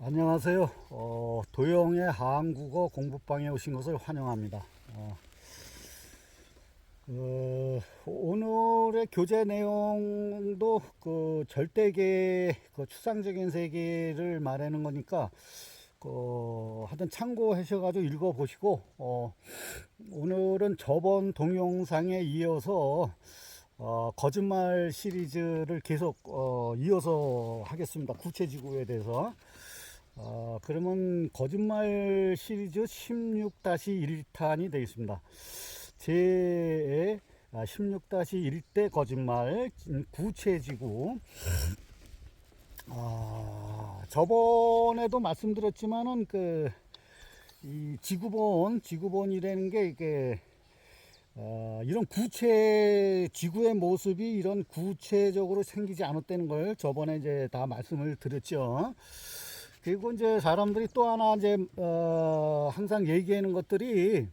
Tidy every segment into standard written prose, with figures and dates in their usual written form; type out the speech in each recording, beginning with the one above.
안녕하세요. 도영의 한국어 공부방에 오신 것을 환영합니다. 오늘의 교재 내용도 그 절대계, 그 추상적인 세계를 말하는 거니까 하여튼 참고하셔가지고 읽어보시고, 오늘은 저번 동영상에 이어서 거짓말 시리즈를 계속 이어서 하겠습니다. 구체지구에 대해서. 그러면 거짓말 시리즈 16-1탄이 되겠습니다. 제 16-1대 거짓말 구체지구. 저번에도 말씀드렸지만은 이 지구본이라는 게 이게 이런 지구의 모습이 이런 구체적으로 생기지 않았다는 걸 저번에 이제 다 말씀을 드렸죠. 그리고 이제 사람들이 또 하나 이제 항상 얘기하는 것들이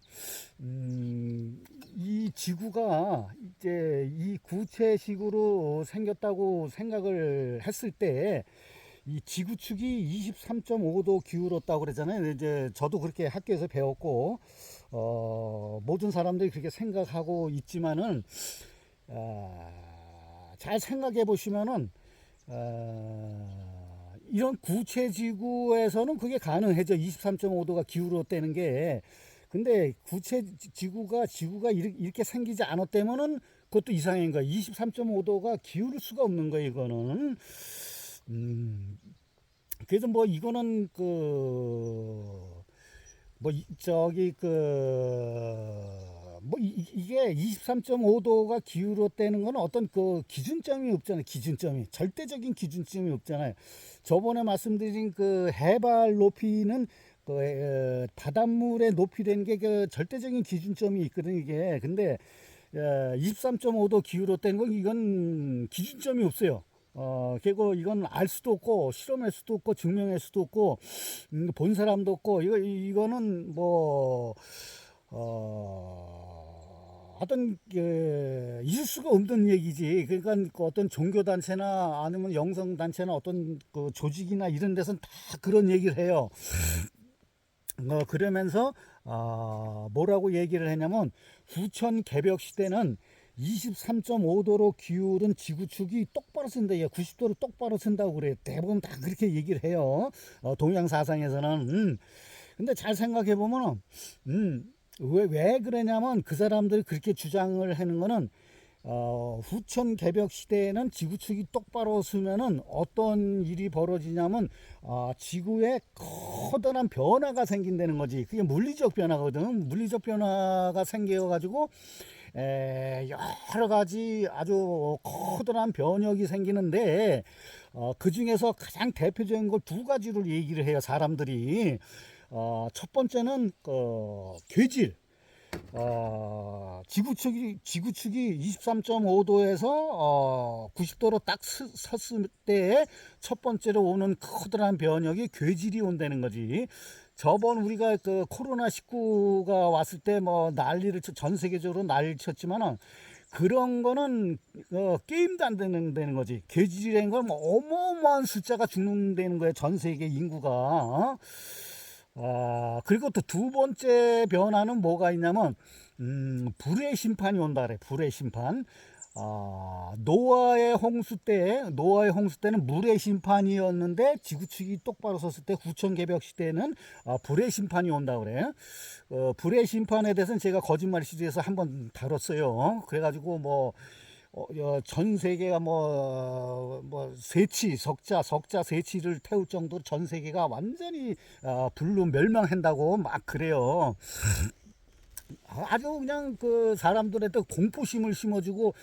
이 지구가 이제 이 구체식으로 생겼다고 생각을 했을 때 이 지구축이 23.5도 기울었다고 그러잖아요. 이제 저도 그렇게 학교에서 배웠고 모든 사람들이 그렇게 생각하고 있지만은 잘 생각해 보시면은 이런 구체지구에서는 그게 가능해져. 23.5도가 기울었다는 게. 근데 지구가 이렇게 생기지 않았다면은 그것도 이상한 거야. 23.5도가 기울을 수가 없는 거야, 이거는. 그래서 뭐 이거는 이게 23.5도가 기울었다는 건 어떤 그 기준점이 없잖아요. 절대적인 기준점이 없잖아요. 저번에 말씀드린 그 해발 높이는 바닷물의 높이라는 게 그 절대적인 기준점이 있거든요, 이게. 근데 23.5도 기울었다는 건 이건 기준점이 없어요. 그리고 이건 알 수도 없고 실험할 수도 없고 증명할 수도 없고 본 사람도 없고 이거는 어떤 있을 수가 없는 얘기지. 그러니까 어떤 종교 단체나 아니면 영성 단체나 어떤 그 조직이나 이런 데서는 다 그런 얘기를 해요. 그러면서 뭐라고 얘기를 했냐면 후천 개벽 시대는 23.5도로 기울은 지구축이 똑바로 쓴다. 90도로 똑바로 쓴다고 그래요. 대부분 다 그렇게 얘기를 해요. 동양 사상에서는. 근데 잘 생각해 보면은 왜 그러냐면 그 사람들이 그렇게 주장을 하는 거는 후천 개벽 시대에는 지구축이 똑바로 서면은 어떤 일이 벌어지냐면 지구에 커다란 변화가 생긴다는 거지. 그게 물리적 변화거든. 물리적 변화가 생겨가지고 여러 가지 아주 커다란 변혁이 생기는데 그 중에서 가장 대표적인 걸 두 가지를 얘기를 해요, 사람들이. 첫 번째는 괴질. 지구축이 23.5도에서 90도로 딱 섰을 때 첫 번째로 오는 커다란 변혁이 괴질이 온다는 거지. 저번 우리가 그 코로나19가 왔을 때 전 세계적으로 난리를 쳤지만은 그런 거는 게임도 안 되는 거지. 괴질이라는 건 어마어마한 숫자가 죽는다는 거예요, 전 세계 인구가. 그리고 또 두 번째 변화는 뭐가 있냐면 불의 심판이 온다 그래. 불의 심판. 노아의 홍수 때는 물의 심판이었는데 지구축이 똑바로 섰을 때 후천 개벽 시대에는 불의 심판이 온다 그래. 불의 심판에 대해서는 제가 거짓말 시리즈에서 한번 다뤘어요. 그래가지고 전 세계가 석자 세치를 태울 정도로 전 세계가 완전히 불로 멸망한다고 막 그래요. 아주 그냥 그 사람들한테 공포심을 심어주고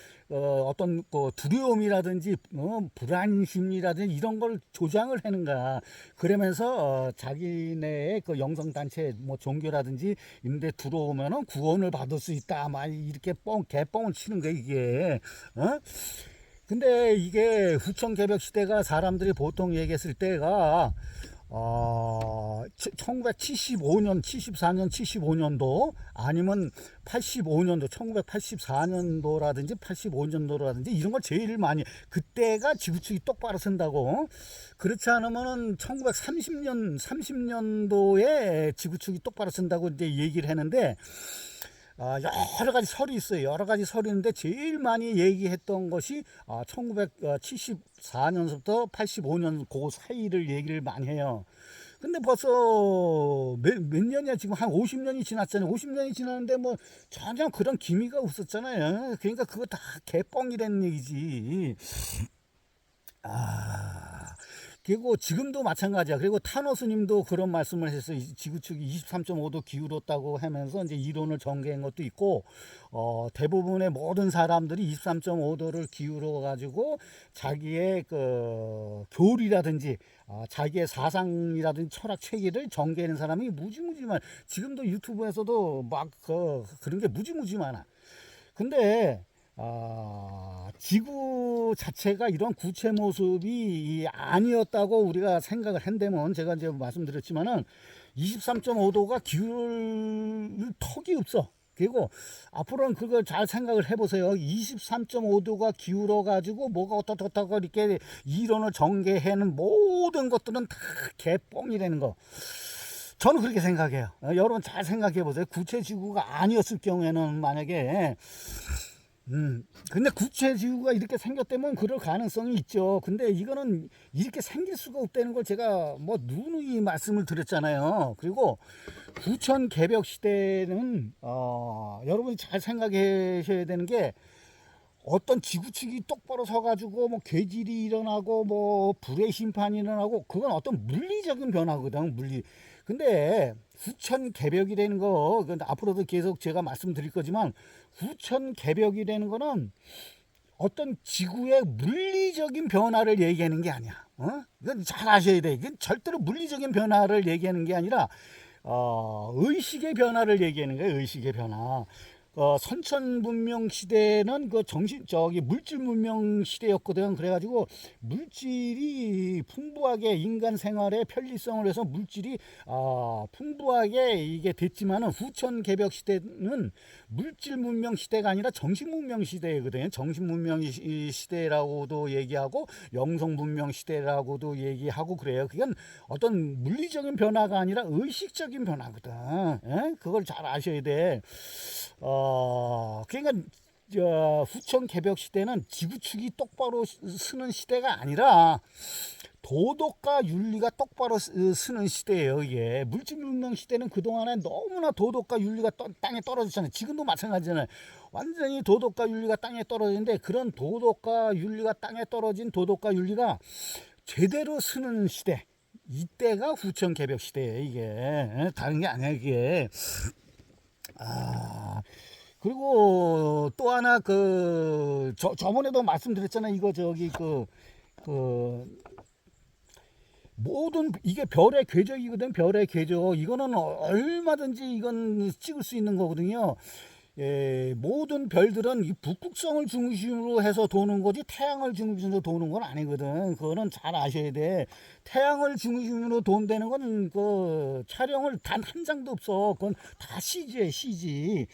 어떤 두려움이라든지 불안심이라든지 이런 걸 조장을 하는 거야. 그러면서 자기네의 그 영성단체 종교라든지 이런데 들어오면은 구원을 받을 수 있다 막 이렇게 개뻥을 치는 거야, 이게. 근데 이게 후천 개벽 시대가 사람들이 보통 얘기했을 때가 1975년, 74년, 75년도 아니면 85년도, 1984년도라든지 85년도라든지 이런 걸 제일 많이, 그때가 지구축이 똑바로 쓴다고. 그렇지 않으면은 1930년, 30년도에 지구축이 똑바로 쓴다고 이제 얘기를 했는데, 여러 가지 설이 있어요. 여러 가지 설이 있는데 제일 많이 얘기했던 것이 1974년부터 85년 그 사이를 얘기를 많이 해요. 근데 벌써 몇 년이야? 지금 한 50년이 지났잖아요. 50년이 지났는데 뭐 전혀 그런 기미가 없었잖아요. 그러니까 그거 다 개뻥이라는 얘기지. 그리고 지금도 마찬가지야. 그리고 타노스님도 그런 말씀을 했어요. 지구축이 23.5도 기울었다고 하면서 이제 이론을 전개한 것도 있고, 대부분의 모든 사람들이 23.5도를 기울어 가지고 자기의 그 교리라든지 자기의 사상이라든지 철학 체계를 전개하는 사람이 무지무지 많아. 지금도 유튜브에서도 막 그런 게 무지무지 많아. 근데 지구 자체가 이런 구체 모습이 아니었다고 우리가 생각을 한다면, 제가 이제 말씀드렸지만은 23.5도가 기울 턱이 없어. 그리고 앞으로는 그걸 잘 생각을 해보세요. 23.5도가 기울어 가지고 뭐가 어떻다고 이렇게 이론을 전개하는 모든 것들은 다 개뻥이라는 거. 저는 그렇게 생각해요. 여러분 잘 생각해 보세요. 구체 지구가 아니었을 경우에는, 만약에 근데 구체 지구가 이렇게 생겼다면 그럴 가능성이 있죠. 근데 이거는 이렇게 생길 수가 없다는 걸 제가 뭐 누누이 말씀을 드렸잖아요. 그리고 후천 개벽 시대는 여러분이 잘 생각하셔야 되는 게, 어떤 지구축이 똑바로 서가지고 뭐 괴질이 일어나고 뭐 불의 심판이 일어나고, 그건 어떤 물리적인 변화거든, 물리. 근데 후천 개벽이라는 거, 앞으로도 계속 제가 말씀드릴 거지만, 후천 개벽이라는 거는 어떤 지구의 물리적인 변화를 얘기하는 게 아니야. 이건 잘 아셔야 돼. 이건 절대로 물리적인 변화를 얘기하는 게 아니라 의식의 변화를 얘기하는 거예요. 의식의 변화. 선천 문명 시대는 그 물질 문명 시대였거든. 그래가지고 물질이 풍부하게 인간 생활에 편리성을 해서 물질이 풍부하게 이게 됐지만은, 후천 개벽 시대는 물질 문명 시대가 아니라 정신 문명 시대거든요. 정신 문명 시대라고도 얘기하고 영성 문명 시대라고도 얘기하고 그래요. 그건 어떤 물리적인 변화가 아니라 의식적인 변화거든. 예? 그걸 잘 아셔야 돼. 그러니까 후천 개벽 시대는 지구축이 똑바로 서는 시대가 아니라 도덕과 윤리가 똑바로 서는 시대예요. 이게 물질 문명 시대는 그동안에 너무나 도덕과 윤리가 땅에 떨어졌잖아요. 지금도 마찬가지잖아요. 완전히 도덕과 윤리가 땅에 떨어지는데, 그런 도덕과 윤리가 땅에 떨어진 도덕과 윤리가 제대로 서는 시대, 이때가 후천 개벽 시대예요. 이게 다른 게 아니야. 이게 그리고 또 하나, 저번에도 말씀드렸잖아요. 이거 모든 이게 별의 궤적이거든. 별의 궤적. 이거는 얼마든지 이건 찍을 수 있는 거거든요. 모든 별들은 이 북극성을 중심으로 해서 도는 거지, 태양을 중심으로 도는 건 아니거든. 그거는 잘 아셔야 돼. 태양을 중심으로 돈다는 건 그 촬영을 단 한 장도 없어. 그건 다 CG야, CG.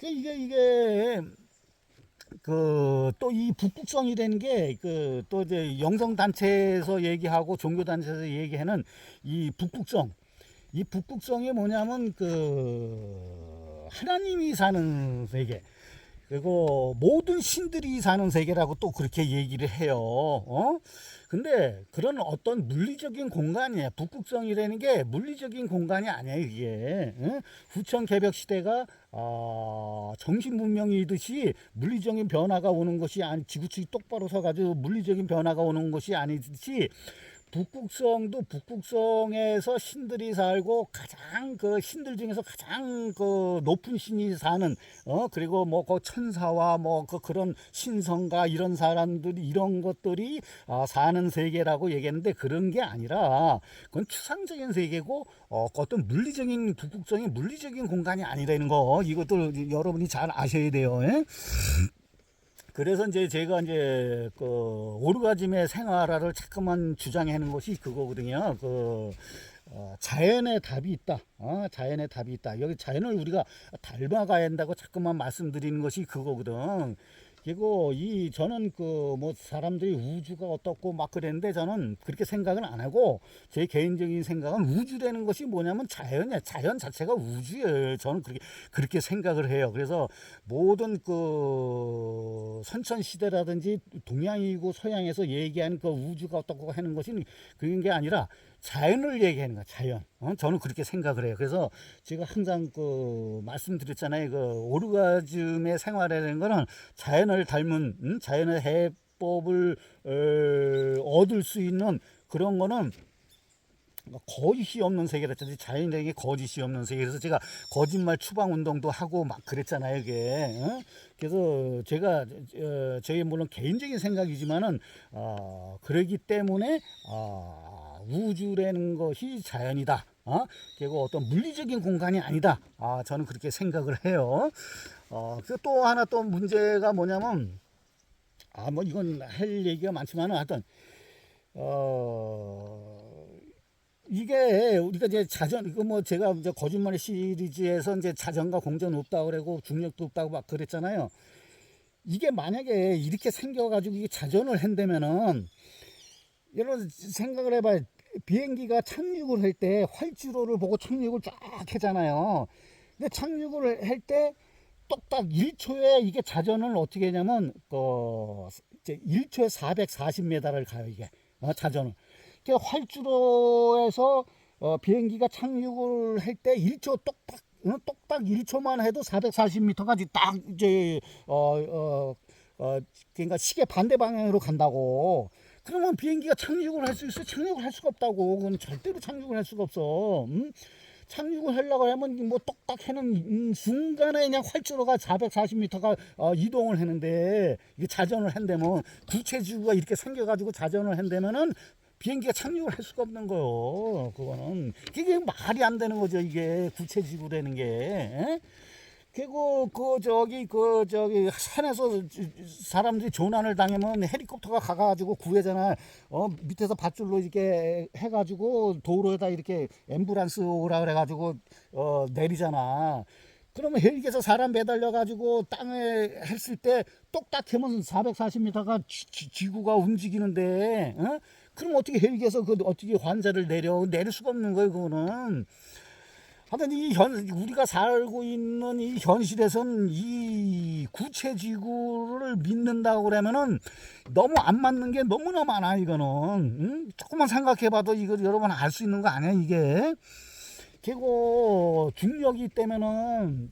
이게 또 이 북극성이라는 게 또 이제 영성 단체에서 얘기하고 종교 단체에서 얘기하는 이 북극성이 뭐냐면 하나님이 사는 세계, 그리고 모든 신들이 사는 세계라고 또 그렇게 얘기를 해요. 근데 그런 어떤 물리적인 공간이에요. 북극성이라는 게 물리적인 공간이 아니에요. 이게 후천 개벽 시대가 정신 문명이듯이 물리적인 변화가 오는 것이 지구축이 똑바로 서가지고 물리적인 변화가 오는 것이 아니듯이, 북극성도 북극성에서 신들이 살고, 가장 신들 중에서 가장 높은 신이 사는, 그리고 뭐 천사와 그런 신성가 이런 사람들이, 이런 것들이 사는 세계라고 얘기했는데, 그런 게 아니라 그건 추상적인 세계고, 어떤 물리적인 북극성이 물리적인 공간이 아니라는 거, 이것도 여러분이 잘 아셔야 돼요. 예? 그래서 이제 제가 이제 그 오르가즘의 생활화를 자꾸만 주장하는 것이 그거거든요. 자연의 답이 있다. 자연의 답이 있다. 여기 자연을 우리가 닮아가야 한다고 자꾸만 말씀드리는 것이 그거거든. 그리고 저는 뭐 사람들이 우주가 어떻고 막 그랬는데 저는 그렇게 생각은 안 하고 제 개인적인 생각은 우주라는 것이 뭐냐면 자연이야. 자연 자체가 우주예요. 저는 그렇게 생각을 해요. 그래서 모든 선천 시대라든지 동양이고 서양에서 얘기하는 그 우주가 어떻고 하는 것이 그런 게 아니라 자연을 얘기하는 거야. 자연. 저는 그렇게 생각을 해요. 그래서 제가 항상 말씀드렸잖아요. 오르가즘의 생활이라는 거는 자연을 닮은 자연의 해법을 얻을 수 있는 그런 거는 거짓이 없는 세계랬잖아요. 자연에게 거짓이 없는 세계. 그래서 제가 거짓말 추방 운동도 하고 막 그랬잖아요. 이게. 그래서 제가 저희 물론 개인적인 생각이지만은 그러기 때문에 우주라는 것이 자연이다. 그리고 어떤 물리적인 공간이 아니다. 저는 그렇게 생각을 해요. 또 하나 또 문제가 뭐냐면 뭐 이건 할 얘기가 많지만은 하여튼 이게 우리가 이제 자전 이거 뭐 제가 이제 거짓말 시리즈에서 이제 자전과 공전 없다고 그러고 중력도 없다고 막 그랬잖아요. 이게 만약에 이렇게 생겨가지고 이게 자전을 한다면은 여러분 생각을 해봐요. 비행기가 착륙을 할 때 활주로를 보고 착륙을 쫙 하잖아요. 근데 착륙을 할 때 똑딱 1초에 이게 자전을 어떻게 하냐면 이제 1초에 440m를 가요. 이게 자전을. 활주로에서 비행기가 착륙을 할 때 1초 똑딱 1초만 해도 440m까지 딱 이제 그러니까 시계 반대 방향으로 간다고. 그러면 비행기가 착륙을 할 수 있어? 착륙을 할 수가 없다고. 그건 절대로 착륙을 할 수가 없어. 착륙을 하려고 하면 뭐 똑딱 하는 순간에 그냥 활주로가 440m가 이동을 하는데 이게 자전을 한다면 구체지구가 이렇게 생겨가지고 자전을 한다면은 비행기가 착륙을 할 수가 없는 거요. 그거는 그게 말이 안 되는 거죠. 이게 구체지구라는 게. 에? 그리고 저기 산에서 사람들이 조난을 당하면 헬리콥터가 가가지고 구해잖아. 밑에서 밧줄로 이렇게 해가지고 도로에다 이렇게 앰뷸런스 오라 그래가지고 내리잖아. 그러면 헬기에서 사람 매달려 가지고 땅에 했을 때 똑딱 하면 440m가 지구가 움직이는데, 그럼 어떻게 헬기에서 어떻게 환자를 내릴 수가 없는 거예요. 그거는. 하여튼 우리가 살고 있는 이 현실에선 이 구체지구를 믿는다고 그러면은 너무 안 맞는 게 너무나 많아. 이거는 조금만 생각해봐도 이거 여러분 알 수 있는 거 아니야 이게. 그리고 중력이 때문에는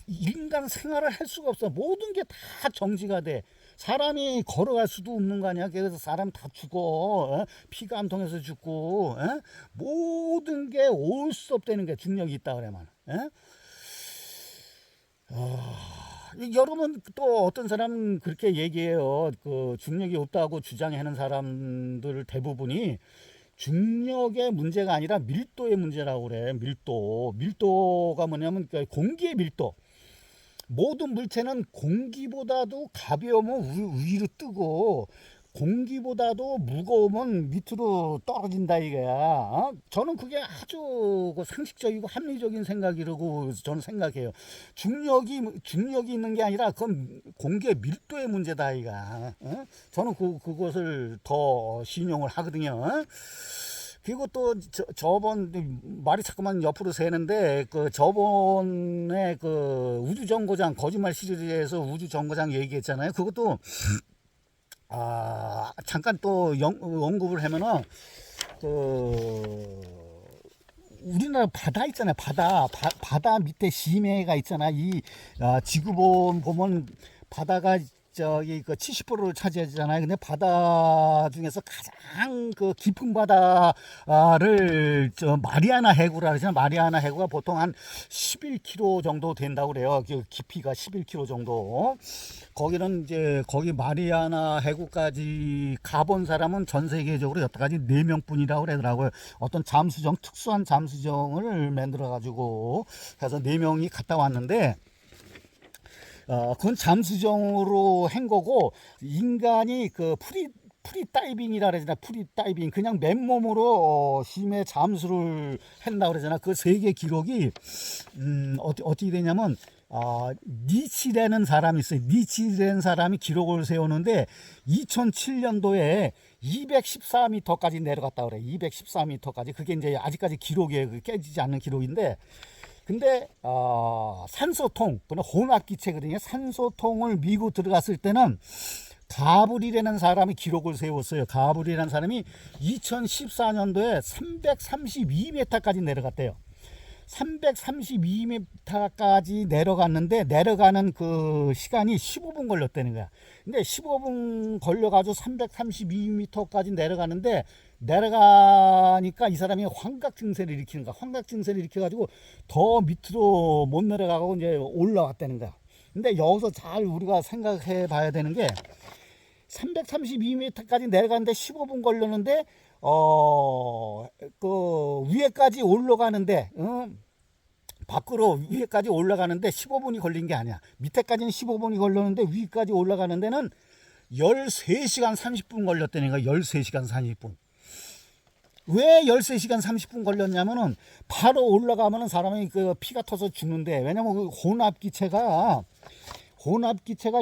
인간 생활을 할 수가 없어. 모든 게 다 정지가 돼. 사람이 걸어갈 수도 없는 거 아니야. 그래서 사람 다 죽어. 피가 안 통해서 죽고. 모든 게 올 수 없다는 게 중력이 있다 그러면. 여러분 또 어떤 사람은 그렇게 얘기해요. 중력이 없다고 주장하는 사람들 대부분이 중력의 문제가 아니라 밀도의 문제라고 그래. 밀도가 뭐냐면 공기의 밀도. 모든 물체는 공기보다도 가벼우면 위로 뜨고 공기보다도 무거우면 밑으로 떨어진다 이거야. 저는 그게 아주 상식적이고 합리적인 생각이라고 저는 생각해요. 중력이 있는 게 아니라 그건 공기의 밀도의 문제다 이가. 저는 그것을 더 신용을 하거든요. 그리고 또 저번 말이 자꾸만 옆으로 새는데 저번에 우주정거장 거짓말 시리즈에서 우주정거장 얘기했잖아요. 그것도 잠깐 또 언급을 하면은 우리나라 바다 있잖아요. 바다 밑에 심해가 있잖아. 지구 보면 바다가 저기 70%를 차지하잖아요. 근데 바다 중에서 가장 깊은 바다를 마리아나 해구라 그러잖아요. 마리아나 해구가 보통 한 11km 정도 된다고 그래요. 깊이가 11km 정도. 거기는 이제 거기 마리아나 해구까지 가본 사람은 전 세계적으로 여태까지 4명뿐이라고 그러더라고요. 어떤 특수한 잠수정을 만들어 가지고 해서 4명이 갔다 왔는데 그건 잠수정으로 한 거고, 인간이 그 프리다이빙이라 그러잖아. 프리다이빙. 그냥 맨몸으로 심해 잠수를 한다 그러잖아. 그 세계 기록이, 어떻게 되냐면, 니치라는 사람이 있어요. 니치라는 사람이 기록을 세우는데, 2007년도에 214m까지 내려갔다 그래. 214m까지. 그게 이제 아직까지 기록에 깨지지 않는 기록인데, 근데 산소통, 그는 혼합기체거든요. 산소통을 미고 들어갔을 때는 가브리라는 사람이 기록을 세웠어요. 가브리라는 사람이 2014년도에 332m까지 내려갔대요. 332m까지 내려갔는데, 내려가는 그 시간이 15분 걸렸다는 거야. 근데 15분 걸려가지고 332m까지 내려가는데, 내려가니까 이 사람이 환각 증세를 일으키는 거야. 환각 증세를 일으켜가지고 더 밑으로 못 내려가고 이제 올라왔다는 거야. 근데 여기서 잘 우리가 생각해 봐야 되는 게, 332m까지 내려가는데 15분 걸렸는데, 그 위에까지 올라가는데, 밖으로 위에까지 올라가는데 15분이 걸린 게 아니야. 밑에까지는 15분이 걸렸는데 위까지 올라가는 데는 13시간 30분 걸렸다는 거야. 13시간 30분. 왜 13시간 30분 걸렸냐면은, 바로 올라가면은 사람이 그 피가 터서 죽는데, 왜냐면 그 혼합기체가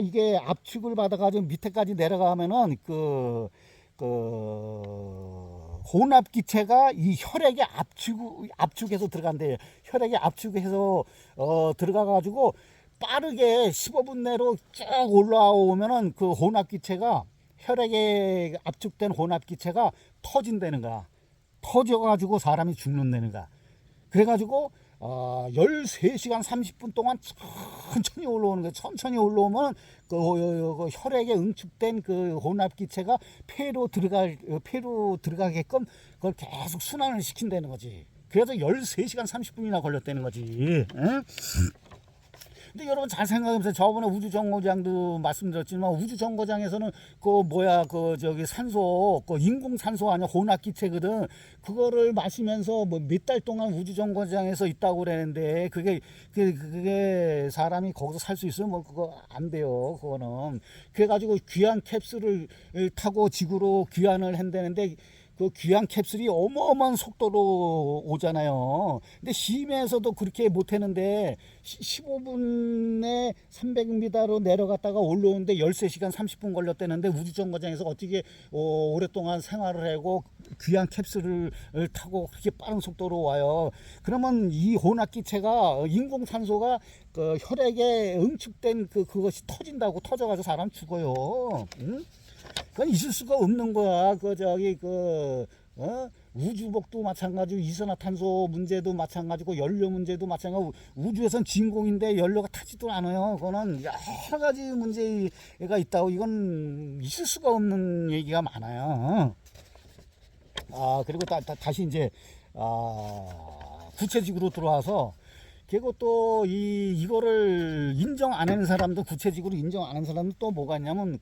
이게 압축을 받아가지고 밑에까지 내려가면은 혼합기체가 이 혈액에 압축해서 들어간대요. 혈액에 압축해서 들어가가지고 빠르게 15분 내로 쭉 올라오면은 그 혼합기체가, 혈액에 압축된 혼합기체가 터진다는 거야. 터져가지고 사람이 죽는다는 거야. 그래가지고 13시간 30분 동안 천천히 올라오는 거야. 천천히 올라오면 그 혈액에 응축된 그 혼합기체가 폐로 들어가게끔 그걸 계속 순환을 시킨다는 거지. 그래서 13시간 30분이나 걸렸다는 거지. 에? 근데 여러분 잘 생각해보세요. 저번에 우주정거장도 말씀드렸지만, 우주정거장에서는 산소, 인공산소 아니야, 혼합기체거든. 그거를 마시면서 뭐 몇 달 동안 우주정거장에서 있다고 그러는데, 그게 사람이 거기서 살 수 있으면 뭐 그거 안 돼요. 그거는. 그래가지고 귀한 캡슐을 타고 지구로 귀환을 한다는데, 그 귀한 캡슐이 어마어마한 속도로 오잖아요. 근데 심해에서도 그렇게 못했는데 15분에 300m로 내려갔다가 올라오는데 13시간 30분 걸렸다는데, 우주정거장에서 어떻게 오랫동안 생활을 하고 귀한 캡슐을 타고 그렇게 빠른 속도로 와요. 그러면 이 혼합기체가, 인공산소가 그 혈액에 응축된 그것이 터져가지고 사람 죽어요. 응? 그건 있을 수가 없는 거야. 우주복도 마찬가지고, 이산화탄소 문제도 마찬가지고, 연료 문제도 마찬가지고, 우주에선 진공인데 연료가 타지도 않아요. 그거는 여러 가지 문제가 있다고, 이건 있을 수가 없는 얘기가 많아요. 그리고 다시 이제, 구체적으로 들어와서, 그리고 또 이거를 인정 안 하는 사람도, 구체적으로 인정 안 하는 사람도 또 뭐가 있냐면,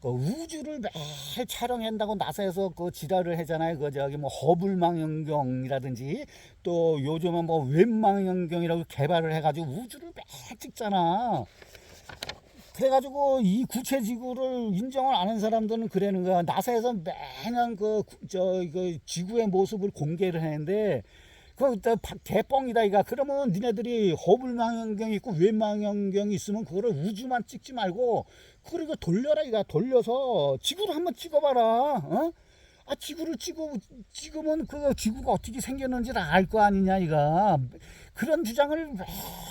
우주를 매일 촬영한다고 나사에서 지랄을 하잖아요. 뭐 허블 망원경이라든지, 또 요즘은 뭐 웹망원경이라고 개발을 해가지고 우주를 매일 찍잖아. 그래가지고 이 구체지구를 인정을 안 하는 사람들은 그러는 거야. 나사에서 매년 지구의 모습을 공개를 하는데, 개뻥이다 이가. 그러면 니네들이 허블 망원경이 있고 웹 망원경이 있으면 그거를 우주만 찍지 말고 그리고 돌려라 이가. 돌려서 지구를 한번 찍어봐라. 지구를 찍으면 그 지구가 어떻게 생겼는지를 알 거 아니냐 이가. 그런 주장을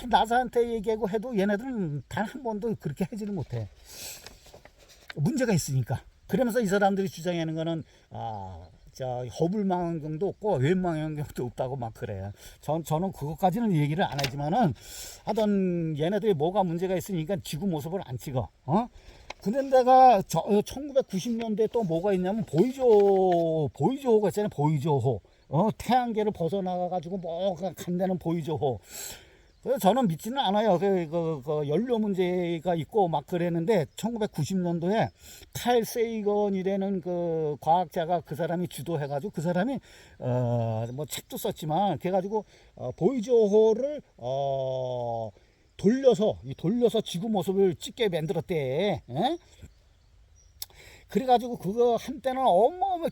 나사한테 얘기하고 해도 얘네들은 단 한 번도 그렇게 하지를 못해. 문제가 있으니까. 그러면서 이 사람들이 주장하는 거는 허블 망원경도 없고 웹 망원경도 없다고 막 그래요. 저는 그것까지는 얘기를 안 하지만은, 하여튼 얘네들이 뭐가 문제가 있으니까 지구 모습을 안 찍어. 그런데가 1990년대 또 뭐가 있냐면, 보이저호가 있잖아요. 보이저호. 태양계를 벗어나가가지고 뭐가 간다는 보이저호. 그래서 저는 믿지는 않아요. 연료 문제가 있고 막 그랬는데, 1990년도에 칼 세이건이라는 그 과학자가, 그 사람이 주도해가지고, 그 사람이 뭐 책도 썼지만, 그래가지고 보이저호를 돌려서 지구 모습을 찍게 만들었대. 에? 그래가지고 그거 한때는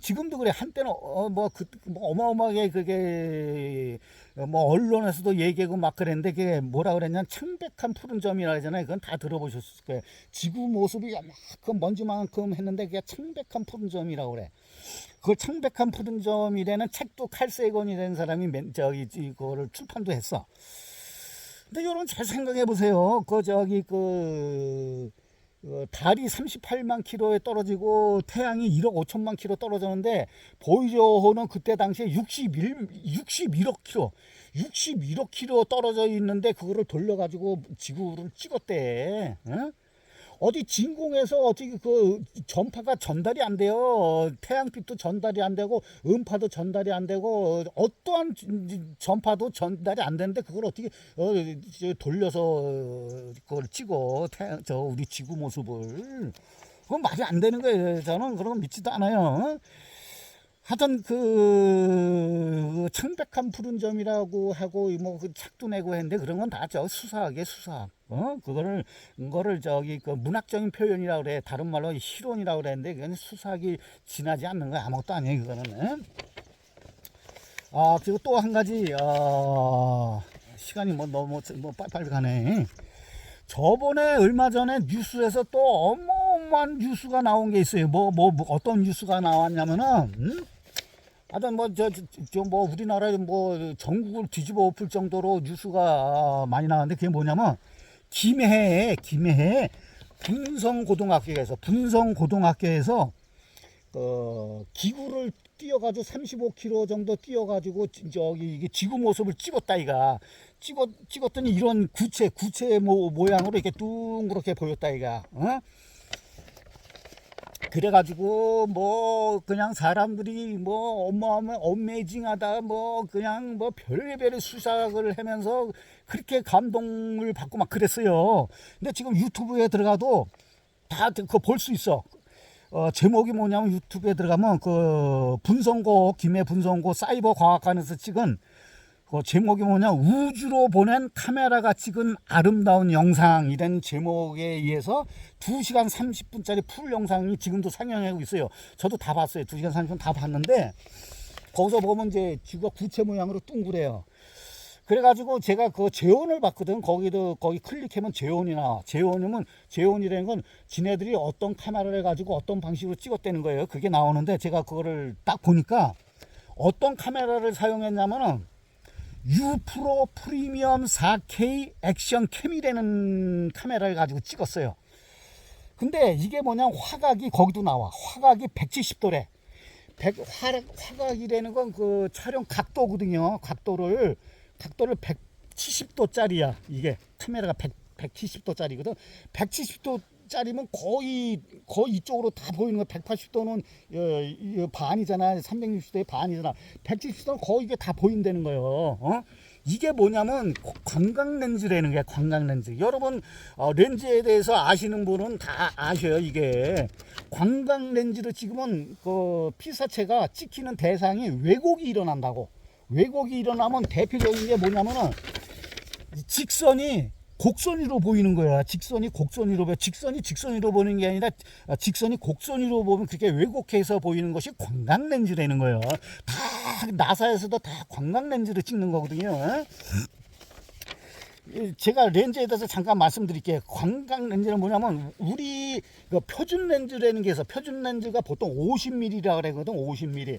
지금도 그래. 한때는 뭐 어마어마하게 그게 뭐 언론에서도 얘기하고 막 그랬는데 그게 뭐라 그랬냐, 창백한 푸른 점이라 하잖아요. 그건 다 들어보셨을 거예요. 지구 모습이 이만큼 먼지만큼 했는데 그게 창백한 푸른 점이라고 그래. 그 창백한 푸른 점이라는 책도 칼세건이라는 사람이 그거를 출판도 했어. 근데 여러분 잘 생각해 보세요. 달이 38만 킬로에 떨어지고 태양이 1억 5천만 킬로 떨어졌는데 보이저호는 그때 당시에 61억 킬로 떨어져 있는데 그거를 돌려가지고 지구를 찍었대. 응? 어디 진공에서 어떻게 그 전파가 전달이 안 돼요. 태양빛도 전달이 안 되고 음파도 전달이 안 되고 어떠한 전파도 전달이 안 되는데 그걸 어떻게 돌려서 그걸 찍어, 우리 지구 모습을. 그건 말이 안 되는 거예요. 저는 그런 거 믿지도 않아요. 하여튼 그 창백한 푸른 점이라고 하고 뭐 그 책도 내고 했는데 그런 건 다 수사학이에요, 수사학. 그거를 그 문학적인 표현이라고 그래. 다른 말로 실론이라고 그랬는데 그건 수사학이 지나지 않는 거 아무것도 아니에요, 그거는. 그리고 또 한 가지, 시간이 너무 빨리 가네. 저번에 얼마 전에 뉴스에서 또 어마어마한 뉴스가 나온 게 있어요. 어떤 뉴스가 나왔냐면은, 하여튼 우리나라에 전국을 뒤집어 엎을 정도로 뉴스가 많이 나왔는데 그게 뭐냐면, 김해에 분성고등학교에서 기구를 띄어가지고 35km 정도 띄어가지고 이게 지구 모습을 찍었다. 찍었더니 이런 구체 모양으로 이렇게 둥그렇게 보였다. 그래가지고 그냥 사람들이 어메이징하다 그냥 별의별 수작을 하면서 그렇게 감동을 받고 막 그랬어요. 근데 지금 유튜브에 들어가도 다 그거 볼 수 있어. 제목이 뭐냐면 유튜브에 들어가면 김해 분성고 사이버 과학관에서 찍은 제목이 뭐냐, 우주로 보낸 카메라가 찍은 아름다운 영상, 이런 제목에 의해서 2시간 30분짜리 풀 영상이 지금도 상영하고 있어요. 저도 다 봤어요. 2시간 30분 다 봤는데 거기서 보면 이제 지구가 구체 모양으로 둥그래요. 그래가지고 제가 그 재원을 봤거든. 거기 클릭하면 재원이 나와. 재원이라는 건 지네들이 어떤 카메라를 가지고 어떤 방식으로 찍었다는 거예요. 그게 나오는데 제가 그거를 딱 보니까 어떤 카메라를 사용했냐면은 U-프로 프리미엄 4K 액션 캠이라는 카메라를 가지고 찍었어요. 근데 이게 뭐냐, 화각이 거기도 나와. 화각이 170도래. 화각이라는 건 그 촬영 각도거든요. 각도를 170도짜리야. 이게 카메라가 170도짜리거든. 170도짜리면 거의 이쪽으로 다 보이는 거. 180도는 반이잖아. 360도의 반이잖아. 170도는 거의 이게 다 보인다는 거예요. 이게 뭐냐면 광각 렌즈라는 거야. 광각 렌즈. 여러분 렌즈에 대해서 아시는 분은 다 아셔요. 이게 광각 렌즈를 찍으면 그 피사체가 찍히는 대상이 왜곡이 일어난다고. 왜곡이 일어나면 대표적인 게 뭐냐면은 직선이 곡선위로 보이는 거야. 직선이 직선위로 보는 게 아니라 직선이 곡선위로 보면 그렇게 왜곡해서 보이는 것이 광각 렌즈라는 거예요. 다 나사에서도 다 광각 렌즈를 찍는 거거든요. 제가 렌즈에 대해서 잠깐 말씀드릴게요. 광각 렌즈는 뭐냐면 우리 표준 렌즈라는 게 있어. 표준 렌즈가 보통 50mm라 그러거든. 50mm.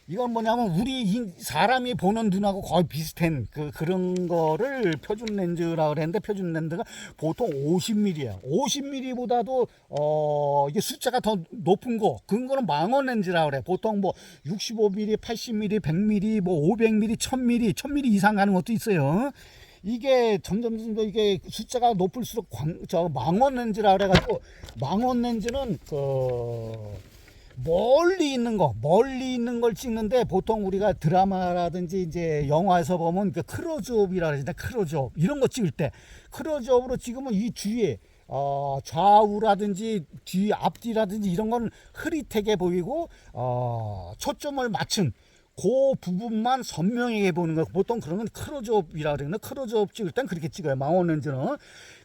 이건 뭐냐면 우리 사람이 보는 눈하고 거의 비슷한 그런 거를 표준 렌즈라 그랬는데, 표준 렌즈가 보통 50mm야. 50mm보다도 이게 숫자가 더 높은 그런 거는 망원 렌즈라 그래. 보통 65mm, 80mm, 100mm, 500mm, 1000mm 이상 가는 것도 있어요. 이게 점점 이게 숫자가 높을수록 망원 렌즈라 그래가지고, 망원 렌즈는 멀리 있는 걸 찍는데, 보통 우리가 드라마라든지 이제 영화에서 보면 클로즈업이라 그러잖아요. 클로즈업 이런 거 찍을 때 클로즈업으로 찍으면 이 주위에 좌우라든지 뒤 앞뒤라든지 이런 건 흐릿하게 보이고 초점을 맞춘 그 부분만 선명하게 보는 거. 보통 그런 건 크로즈업이라 그러나 크로즈업 찍을 땐 그렇게 찍어요. 망원 렌즈는.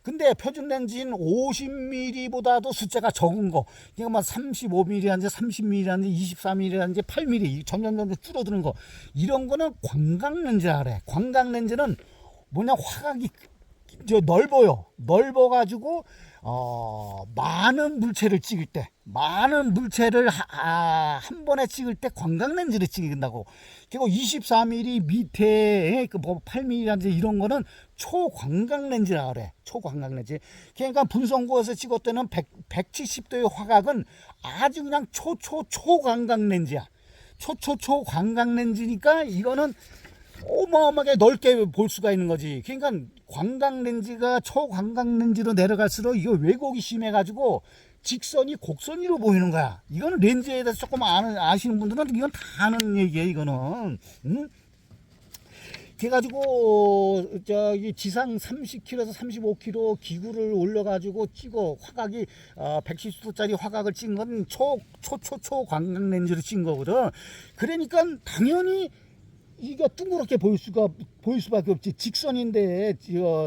근데 표준 렌즈인 50mm보다도 숫자가 적은 거. 그러니까 막 35mm라든지 30mm라든지 24mm라든지 8mm 점점 줄어드는 거. 이런 거는 광각 렌즈라 그래. 광각 렌즈는 뭐냐, 화각이 넓어요. 넓어가지고 많은 물체를 찍을 때, 많은 물체를 한 번에 찍을 때 광각 렌즈를 찍는다고. 그리고 24mm 밑에 뭐 8mm라든지 이런 거는 초광각 렌즈라 그래. 초광각 렌즈. 그러니까 분성구에서 찍을 때는 170도의 화각은 아주 그냥 초광각 렌즈야. 초광각 렌즈니까 이거는 어마어마하게 넓게 볼 수가 있는 거지. 그러니까 광각 렌즈가 초광각 렌즈로 내려갈수록 이거 왜곡이 심해가지고 직선이 곡선으로 보이는 거야. 이거는 렌즈에 대해서 조금 아시는 분들은 이건 다 아는 얘기예요. 이거는. 그래가지고 저기 지상 30km에서 35km 기구를 올려가지고 찍어 화각이 170도짜리 화각을 찍은 건 초광각 렌즈로 찍은 거거든. 그러니까 당연히 이게 둥그렇게 보일 수밖에 없지. 직선인데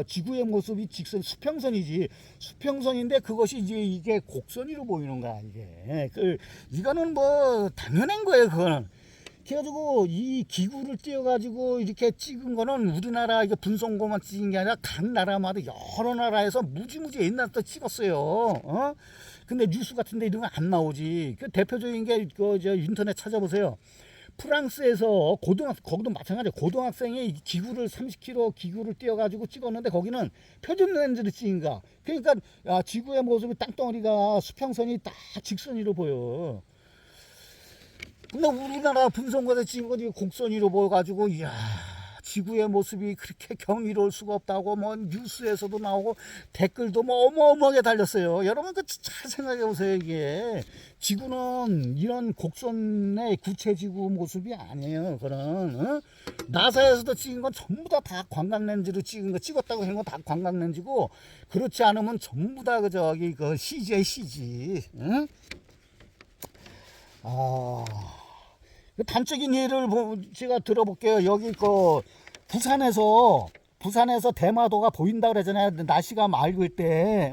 지구의 모습이 직선 수평선이지. 수평선인데 그것이 이게 곡선으로 보이는 거야. 이게 이거는 뭐 당연한 거예요. 그거는. 그래가지고 이 기구를 띄워가지고 이렇게 찍은 거는 우리나라 이거 분성고만 찍은 게 아니라 각 나라마다 여러 나라에서 무지무지 옛날부터 찍었어요. 근데 뉴스 같은데 이런 거 안 나오지. 그 대표적인 게 저 인터넷 찾아보세요. 프랑스에서 거기도 마찬가지예요. 고등학생이 기구를 30km 기구를 띄워가지고 찍었는데 거기는 표준 렌즈를 찍은 거야. 그러니까 지구의 모습이 땅덩어리가 수평선이 딱 직선으로 보여. 근데 우리나라 분성과에서 찍은 거지 곡선으로 보여가지고 이야, 지구의 모습이 그렇게 경이로울 수가 없다고 뭐 뉴스에서도 나오고 댓글도 뭐 어마어마하게 달렸어요. 여러분 잘 생각해 보세요. 이게 지구는 이런 곡선의 구체지구 모습이 아니에요. 그런 나사에서도 찍은 건 전부 다 광각 렌즈로 찍은 거, 찍었다고 한 건 다 광각 렌즈고, 그렇지 않으면 전부 다 그 CG야 CG. 단적인 예를 제가 들어볼게요. 여기 부산에서 대마도가 보인다 그러잖아요. 날씨가 맑을 때.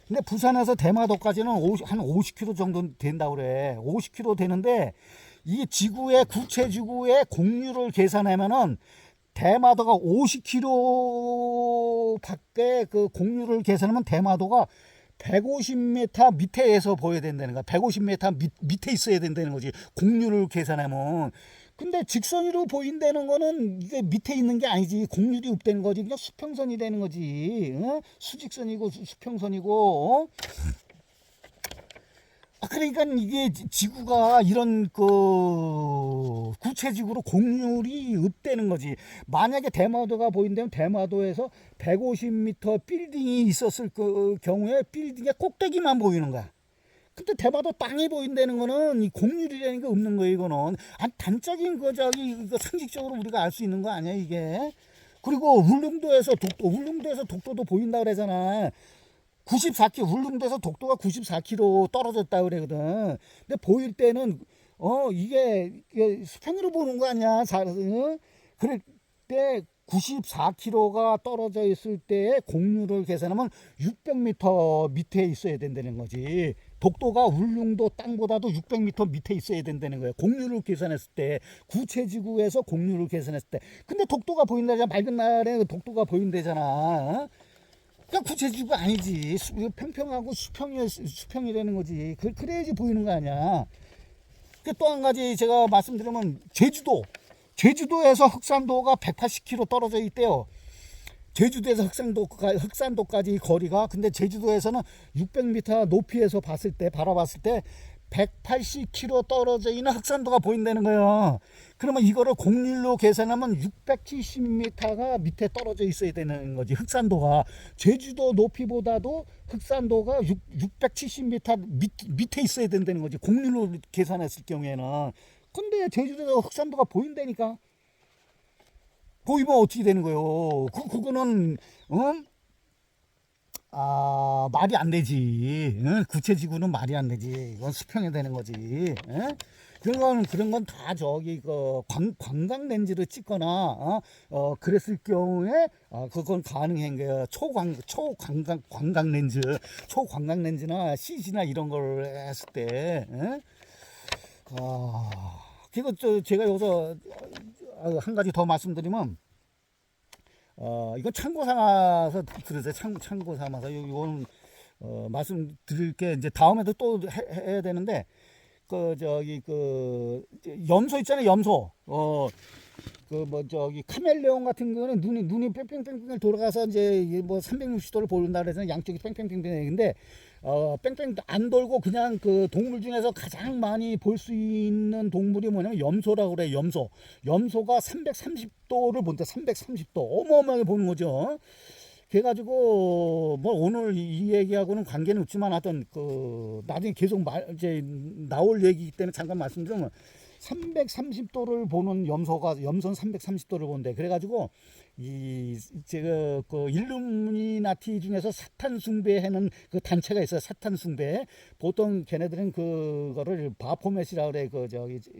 근데 부산에서 대마도까지는 한 50km 정도 된다 그래. 50km 되는데 이 지구의 구체 지구의 공률을 계산하면은 대마도가 50km 밖에 그 공률을 계산하면 대마도가 150m 밑에서 보여야 된다는 거야. 150m 밑에 있어야 된다는 거지. 공률을 계산하면. 근데 직선으로 보인다는 거는 이게 밑에 있는 게 아니지. 공률이 없다는 거지. 그냥 수평선이 되는 거지. 수직선이고 수평선이고. 그러니까 이게 지구가 이런 구체적으로 공률이 없다는 거지. 만약에 대마도가 보인다면 대마도에서 150m 빌딩이 있었을 경우에 빌딩의 꼭대기만 보이는 거야. 근데 대마도 땅이 보인다는 거는 이 공률이라는 게 없는 거예요. 이거는 단적인 상식적으로 우리가 알 수 있는 거 아니야 이게. 그리고 울릉도에서 독도도 보인다 그러잖아. 94km, 울릉도에서 독도가 94km 떨어졌다 그러거든. 근데 보일 때는 이게 수평으로 보는 거 아니야. 그럴 때 94km가 떨어져 있을 때 공률을 계산하면 600m 밑에 있어야 된다는 거지. 독도가 울릉도 땅보다도 600m 밑에 있어야 된다는 거예요. 공률을 계산했을 때, 구체지구에서 공률을 계산했을 때. 근데 독도가 보인다잖아. 맑은 날에 독도가 보인다잖아. 그러니까 구체지구가 아니지. 평평하고 수평이라는 거지. 그래야지 보이는 거 아니야. 또 한 가지 제가 말씀드리면 제주도에서 흑산도가 180km 떨어져 있대요. 제주도에서 흑산도까지 거리가. 근데 제주도에서는 600m 높이에서 바라봤을 때 180km 떨어져 있는 흑산도가 보인다는 거예요. 그러면 이거를 공률로 계산하면 670m가 밑에 떨어져 있어야 되는 거지. 흑산도가 제주도 높이보다도 흑산도가 670m 밑에 있어야 된다는 거지. 공률로 계산했을 경우에는. 근데 제주도에서 흑산도가 보인다니까. 보이면 어떻게 되는 거예요? 그거는 말이 안 되지. 응? 구체지구는 말이 안 되지. 이건 수평이 되는 거지. 응? 그런 건 다 저기 그 광각 렌즈를 찍거나 그랬을 경우에 그건 가능한 게 초광각 렌즈, 초광각 렌즈나 CG나 이런 걸 했을 때. 응? 그리고 제가 여기서 한 가지 더 말씀드리면, 이건 참고 삼아서 들으세요. 참고 삼아서. 이거는, 말씀드릴 게 이제 다음에도 또 해야 되는데, 염소 있잖아요, 염소. 카멜레온 같은 거는 눈이 뺑뺑뺑뺑 돌아가서 이제 뭐 360도를 보는다 그래서 양쪽이 뺑뺑뺑뺑인데, 뺑뺑 안 돌고 그냥 그 동물 중에서 가장 많이 볼 수 있는 동물이 뭐냐면 염소라고 그래. 염소가 330도를 본대. 330도 어마어마하게 보는 거죠. 그래가지고 뭐 오늘 이 얘기하고는 관계는 없지만 하여튼 나중에 계속 이제 나올 얘기이기 때문에 잠깐 말씀드리면, 330도를 보는 염소는 330도를 본대. 그래가지고 제가 일루미나티 중에서 사탄 숭배하는 그 단체가 있어요. 사탄 숭배. 보통 걔네들은 그거를 바포맷이라 그래.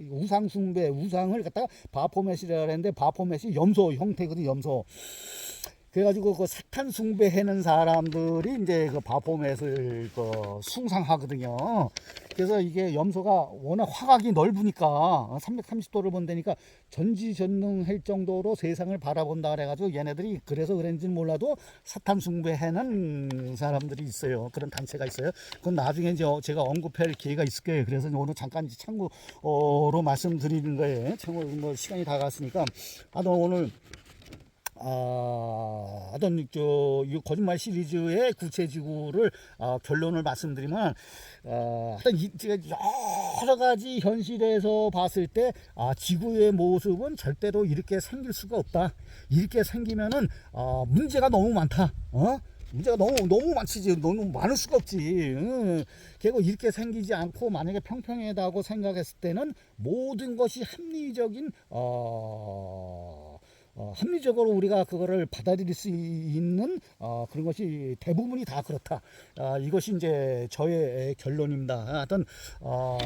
우상 숭배, 우상을 갖다가 바포맷이라 그랬는데, 바포맷이 염소 형태거든, 염소. 그래가지고 그 사탄 숭배하는 사람들이 이제 그 바포맷을 숭상하거든요. 그래서 이게 염소가 워낙 화각이 넓으니까 330도를 본다니까 전지전능할 정도로 세상을 바라본다 그래가지고 얘네들이 그래서 그런지는 몰라도 사탄 숭배하는 사람들이 있어요. 그런 단체가 있어요. 그건 나중에 이제 제가 언급할 기회가 있을 거예요. 그래서 오늘 잠깐 참고로 말씀드리는 거예요. 참고 뭐 시간이 다 갔으니까 오늘 이 거짓말 시리즈의 구체지구를 결론을 말씀드리면, 제가 여러 가지 현실에서 봤을 때 지구의 모습은 절대로 이렇게 생길 수가 없다. 이렇게 생기면은 문제가 너무 많다. 문제가 너무 많지. 너무 많을 수가 없지. 그리고 이렇게 생기지 않고 만약에 평평하다고 생각했을 때는 모든 것이 합리적인 합리적으로 우리가 그거를 받아들일 수 있는 그런 것이 대부분이 다 그렇다. 이것이 이제 저의 결론입니다. 하여튼 뭐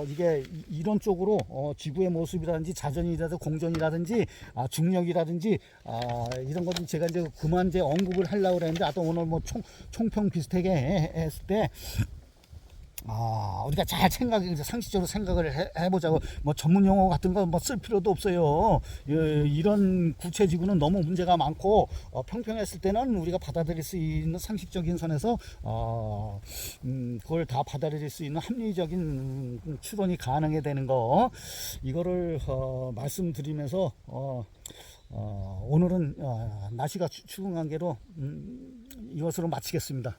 이게 이런 쪽으로 지구의 모습이라든지 자전이라든지 공전이라든지 중력이라든지 이런 것은 제가 이제 그만 이제 언급을 하려고 그랬는데, 오늘 뭐 총평 비슷하게 했을 때 우리가 잘 상식적으로 생각을 해보자고. 뭐 전문 용어 같은 거 뭐 쓸 필요도 없어요. 이런 구체지구는 너무 문제가 많고, 평평했을 때는 우리가 받아들일 수 있는 상식적인 선에서 그걸 다 받아들일 수 있는 합리적인 추론이 가능해 되는 거, 이거를 말씀드리면서 오늘은 날씨가 추운 관계로 이것으로 마치겠습니다.